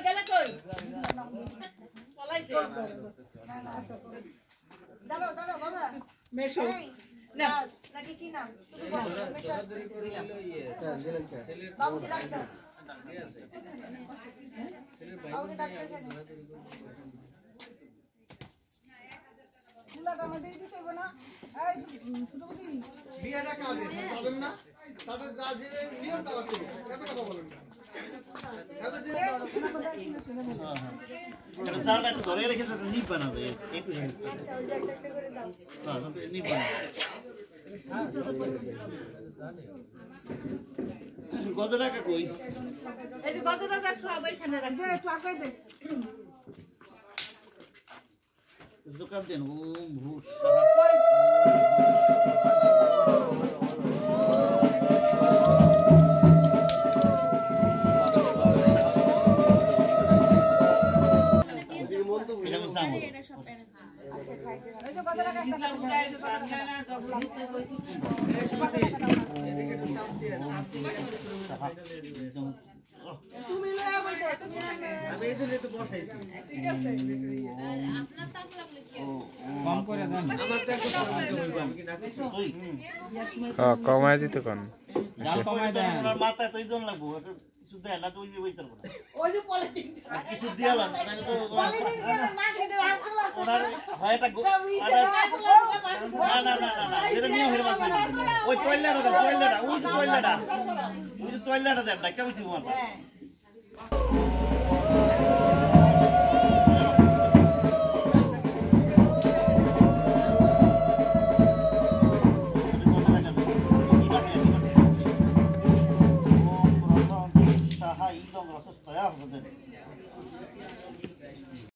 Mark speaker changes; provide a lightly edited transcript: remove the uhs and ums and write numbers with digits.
Speaker 1: গেলে কই পলাইছে
Speaker 2: দাঁড়াও বাবা
Speaker 1: মেশো না
Speaker 2: নাকি কি নাম তুমি বলো মেশো বাবুকে ডাক্তার বাবুকে ডাক্তার লাগা আমাদের দিতে হবে না এই ছোটবুদি
Speaker 3: বিয়েটা কাজে পাবেন না তাদের যা যে নিয়ম তারা করবে কত কথা বলেন
Speaker 4: দাঁড়া একটু ধরে রেখেছে নিপ বানাবে একটু
Speaker 2: আচ্ছা ওই যে একটা করে দাও
Speaker 4: নিপ বানাবে কত টাকা কই
Speaker 1: এই যে গজরা যা সব এখানে রাখবে
Speaker 2: একটু আগে দে
Speaker 4: দোকান দেন ওম ভূষ
Speaker 2: এই যে কথা রাখা একটা তুমি লয়ে বসো তুমি আমি এখানে তো বসাইছি ঠিক আছে আপনার তাম লাগলে কি কম করে দেন আমার তো একটু কম হইব আমি কি নাকি
Speaker 5: হ্যাঁ কমায় দিতে কোন
Speaker 4: দাম কমায় দেন ওনার মাথায় তো ইজন লাগবো কিছু দেন না তো ওই বইতার না
Speaker 1: ওই যে পলিটিক
Speaker 4: কিছু দিয়ালাম তাহলে তো
Speaker 2: পলিথিন কেন মাসে দেব আচল আছে
Speaker 4: ওনার হয় এটা না এটা নিয়ে হইল ওই টয়লেটটা দেন টয়লেটটা ওই টয়লেটটা দেন না কেমন দিব মাথা